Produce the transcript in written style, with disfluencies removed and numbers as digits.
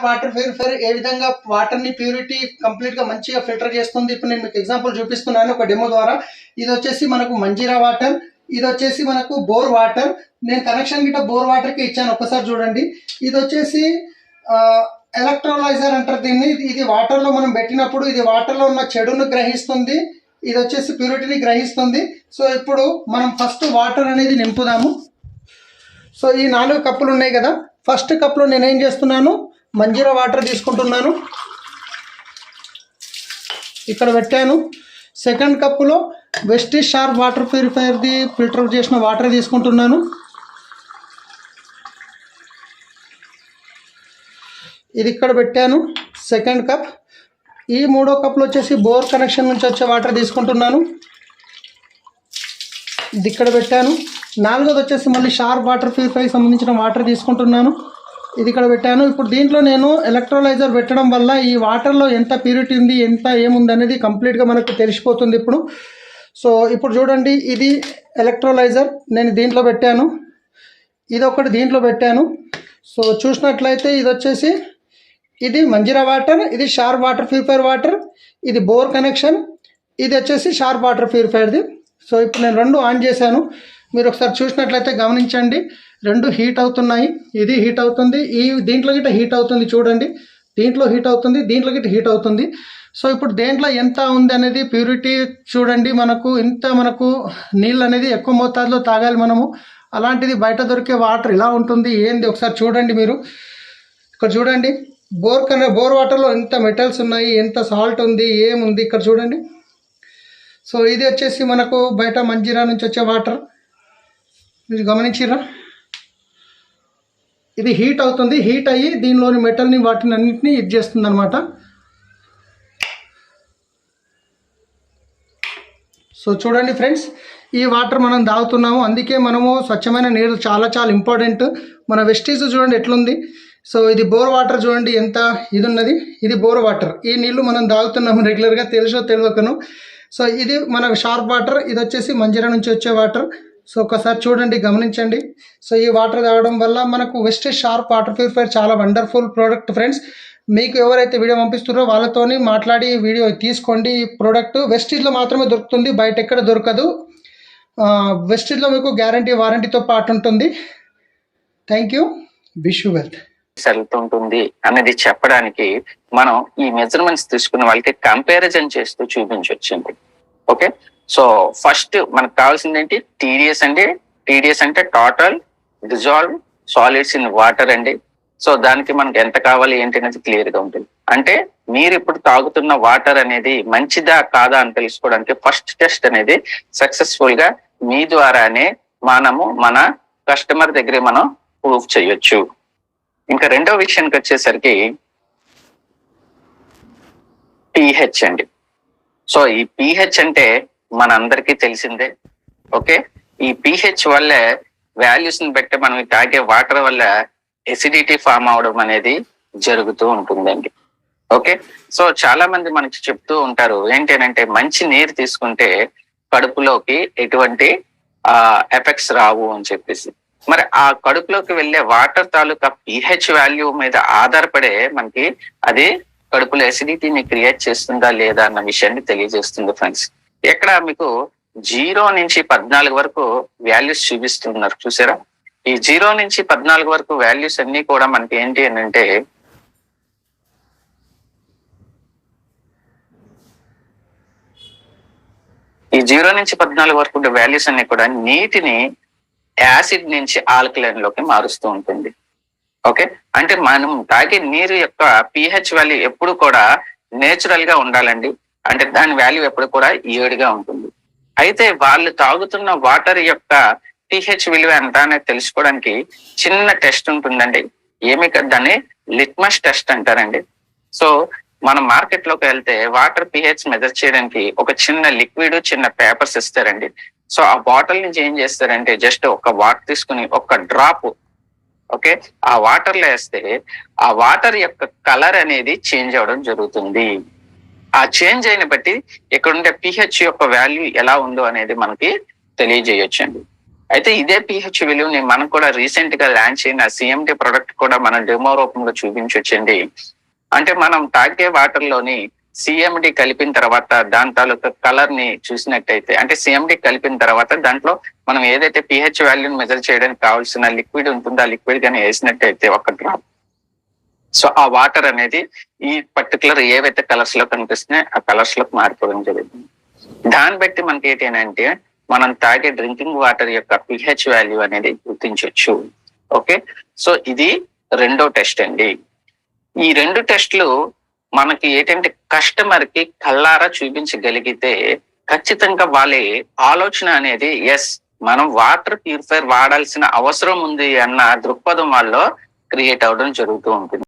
Water purifier ఏ విధంగా water ని purity complete గా మంచిగా ఫిల్టర్ చేస్తుంది. ఇప్పుడు నేను మీకు ఎగ్జాంపుల్ చూపిస్తున్నాను ఒక డెమో ద్వారా. ఇది వచ్చేసి మనకు మంజీరా వాటర్, ఇది వచ్చేసి మనకు బోర్ వాటర్. నేను కనెక్షన్ గిట్ట బోర్ వాటర్ కి ఇచ్చాను, ఒకసారి చూడండి. ఇది వచ్చేసి ఎలక్ట్రోలైజర్ అంటారు దీన్ని. ఇది వాటర్ లో మనం పెట్టినప్పుడు ఇది వాటర్ లో ఉన్న చెడును గ్రహిస్తుంది, ఇది వచ్చేసి ప్యూరిటీని గ్రహిస్తుంది. సో ఇప్పుడు మనం ఫస్ట్ వాటర్ అనేది నింపుదాము. సో ఈ 4 కప్పులు ఉన్నాయి కదా, ఫస్ట్ కప్లో నేనేం చేస్తున్నాను, మంజీరా వాటర్ తీసుకుంటున్నాను, ఇక్కడ పెట్టాను. సెకండ్ కప్పులో వెస్టీజ్ షార్ప్ వాటర్ ప్యూరిఫైయర్ది ఫిల్టర్ చేసిన వాటర్ తీసుకుంటున్నాను. ఇది ఇక్కడ పెట్టాను సెకండ్ కప్. ఈ 3వ కప్లో వచ్చేసి బోర్ కనెక్షన్ నుంచి వచ్చే వాటర్ తీసుకుంటున్నాను, ఇది ఇక్కడ పెట్టాను. 4వది వచ్చేసి మళ్ళీ షార్ప్ వాటర్ ప్యూరిఫైకి సంబంధించిన వాటర్ తీసుకుంటున్నాను, ఇది ఇక్కడ పెట్టాను. ఇప్పుడు దీంట్లో నేను ఎలక్ట్రోలైజర్ పెట్టడం వల్ల ఈ వాటర్లో ఎంత ప్యూరిటీ ఉంది, ఎంత ఏముంది అనేది కంప్లీట్గా మనకు తెలిసిపోతుంది ఇప్పుడు. సో ఇప్పుడు చూడండి, ఇది ఎలక్ట్రోలైజర్ నేను దీంట్లో పెట్టాను, ఇది ఒకటి దీంట్లో పెట్టాను. సో చూసినట్లయితే ఇది వచ్చేసి ఇది మంజీరా వాటర్, ఇది షార్ప్ వాటర్ ప్యూరిఫైయర్ వాటర్, ఇది బోర్ కనెక్షన్, ఇది వచ్చేసి షార్ప్ వాటర్ ప్యూరిఫైయర్ది. సో ఇప్పుడు నేను 2 ఆన్ చేశాను, మీరు ఒకసారి చూసినట్లయితే గమనించండి, 2 హీట్ అవుతున్నాయి. ఇది హీట్ అవుతుంది, ఈ దీంట్లో గిట్ట హీట్ అవుతుంది చూడండి, దీంట్లో హీట్ అవుతుంది, దీంట్లో గిట్ట హీట్ అవుతుంది. సో ఇప్పుడు దేంట్లో ఎంత ఉంది అనేది ప్యూరిటీ చూడండి. మనకు నీళ్ళు అనేది ఎక్కువ మోతాదులో తాగాలి మనము. అలాంటిది బయట దొరికే వాటర్ ఇలా ఉంటుంది ఏంది ఒకసారి చూడండి మీరు. ఇక్కడ చూడండి, బోర్ వాటర్లో ఎంత మెటల్స్ ఉన్నాయి, ఎంత సాల్ట్ ఉంది, ఏముంది ఇక్కడ చూడండి. సో ఇది వచ్చేసి మనకు బయట మంజీరా నుంచి వచ్చే వాటర్, మీరు గమనించిరా, ఇది హీట్ అవుతుంది, హీట్ అయ్యి దీనిలోని మెటల్ని వాటిని అన్నింటినీ ఇది చేస్తుంది అనమాట. సో చూడండి ఫ్రెండ్స్, ఈ వాటర్ మనం తాగుతున్నాము, అందుకే మనము స్వచ్ఛమైన నీరు చాలా చాలా ఇంపార్టెంట్. మన వెస్టీజ్ చూడండి ఎట్లుంది. సో ఇది బోర్ వాటర్ చూడండి ఎంత ఇది ఉన్నది, ఇది బోర్ వాటర్. ఈ నీళ్లు మనం తాగుతున్నాము రెగ్యులర్గా, తెలుసో తెలియకను. సో ఇది మన షార్ప్ వాటర్, ఇది వచ్చేసి మంజీరా నుంచి వచ్చే వాటర్. సో ఒకసారి చూడండి, గమనించండి. సో ఈ వాటర్ తాగడం వల్ల మనకు వెస్టీజ్ షార్ప్ వాటర్ ప్యూరిఫైయర్ చాలా వండర్ఫుల్ ప్రోడక్ట్ ఫ్రెండ్స్. మీకు ఎవరైతే వీడియో పంపిస్తున్నారో వాళ్ళతోని మాట్లాడి వీడియో తీసుకోండి. ఈ ప్రోడక్ట్ వెస్టీజ్లో మాత్రమే దొరుకుతుంది, బయట ఎక్కడ దొరకదు. వెస్టీజ్లో మీకు గ్యారంటీ వారంటీతో పాటు ఉంటుంది. Thank you, wish you wealth. వెళ్తుంటుంది అనేది చెప్పడానికి మనం ఈ మెజర్మెంట్స్ తీసుకున్న వాళ్ళకి కంపారిజన్ చేస్తూ చూపించవచ్చండి. ఓకే, సో ఫస్ట్ మనకు కావాల్సింది ఏంటి, టీడీఎస్ అండి. టీడీఎస్ అంటే total dissolve solids in water అండి. సో దానికి మనకి ఎంత కావాలి ఏంటి అనేది క్లియర్ గా ఉంటుంది. అంటే మీరు ఇప్పుడు తాగుతున్న వాటర్ అనేది మంచిదా కాదా అని తెలుసుకోవడానికి ఫస్ట్ టెస్ట్ అనేది సక్సెస్ఫుల్ గా మీ ద్వారానే మనము మన కస్టమర్ దగ్గరే మనం ప్రూఫ్ చేయొచ్చు. ఇంకా రెండో విషయానికి వచ్చేసరికి pH అండి. సో ఈ pH అంటే మనందరికీ తెలిసిందే. ఓకే, ఈ pH వల్ల వాల్యూస్ ని బట్టి మనం తాగే వాటర్ వల్ల ఎసిడిటీ ఫామ్ అవడం అనేది జరుగుతూ ఉంటుందండి. ఓకే, సో చాలా మంది మనకి చెప్తూ ఉంటారు ఏంటి అంటే మంచి నీరు తీసుకుంటే కడుపులోకి ఎటువంటి ఎఫెక్ట్స్ రావు అని చెప్పేసి. మరి ఆ కడుపులోకి వెళ్ళే వాటర్ తాలూకా pH వాల్యూ మీద ఆధారపడే మనకి అది కడుపులో ఎసిడిటీని క్రియేట్ చేస్తుందా లేదా అన్న విషయాన్ని తెలియజేస్తుంది ఫ్రెండ్స్. ఇక్కడ మీకు 0 నుంచి 14 వరకు వాల్యూస్ చూపిస్తున్నారు చూసారా. ఈ 0 నుంచి 14 వరకు వాల్యూస్ అన్ని కూడా మనకి ఏంటి అని అంటే ఈ 0 నుంచి 14 వరకు ఉండే వాల్యూస్ అన్ని కూడా నీటిని యాసిడ్ నుంచి ఆల్కలైన్ లోకి మారుస్తూ ఉంటుంది. ఓకే, అంటే మనం తాగే నీరు యొక్క pH వాల్యూ ఎప్పుడు కూడా నేచురల్ గా ఉండాలండి. అంటే దాని వాల్యూ ఎప్పుడు కూడా 7గా ఉంటుంది. అయితే వాళ్ళు తాగుతున్న వాటర్ యొక్క pH విలువ ఎంత అనేది తెలుసుకోవడానికి చిన్న టెస్ట్ ఉంటుందండి. దాన్ని లిట్మస్ టెస్ట్ అంటారండి. సో మనం మార్కెట్ లోకి వెళ్తే వాటర్ pH మెజర్ చేయడానికి ఒక చిన్న లిక్విడ్, చిన్న పేపర్స్ ఇస్తారండి. సో ఆ బాటిల్ నుంచి ఏం చేస్తారంటే జస్ట్ ఒక వాటర్ తీసుకుని ఒక డ్రాప్ ఓకే ఆ వాటర్ లో వేస్తే ఆ వాటర్ యొక్క కలర్ అనేది చేంజ్ అవడం జరుగుతుంది. ఆ చేంజ్ అయిన బట్టి ఇక్కడ ఉండే pH యొక్క వాల్యూ ఎలా ఉందో అనేది మనకి తెలియజేయొచ్చండి. అయితే ఇదే pH విలువని మనం కూడా రీసెంట్ గా లాంచ్ అయిన CMD ప్రొడక్ట్ కూడా మనం డెమో రూపంలో చూపించొచ్చండి. అంటే మనం తాగే వాటర్ లోని CMD కలిపిన తర్వాత దాని తాలూకా కలర్ ని చూసినట్టయితే, అంటే CMD కలిపిన తర్వాత దాంట్లో మనం ఏదైతే pH వాల్యూని మెజర్ చేయడానికి కావాల్సిన లిక్విడ్ ఉంటుందో ఆ లిక్విడ్ గానీ వేసినట్టయితే ఒక డ్రాప్, సో ఆ వాటర్ అనేది ఈ పర్టికులర్ ఏవైతే కలర్స్ లో కనిపిస్తున్నాయో ఆ కలర్స్ లోకి మారిపోవడం జరుగుతుంది. దాన్ని బట్టి మనకి ఏంటంటే మనం తాగే డ్రింకింగ్ వాటర్ యొక్క pH వాల్యూ అనేది గుర్తించవచ్చు. ఓకే, సో ఇది రెండో టెస్ట్ అండి. ఈ రెండు టెస్ట్లు మనకి ఏంటంటే కస్టమర్ కి కళ్ళారా చూపించగలిగితే ఖచ్చితంగా వాళ్ళ ఆలోచన అనేది ఎస్ మనం వాటర్ ప్యూరిఫైర్ వాడాల్సిన అవసరం ఉంది అన్న దృక్పథం వాళ్ళలో క్రియేట్ అవడం జరుగుతూ ఉంటుంది.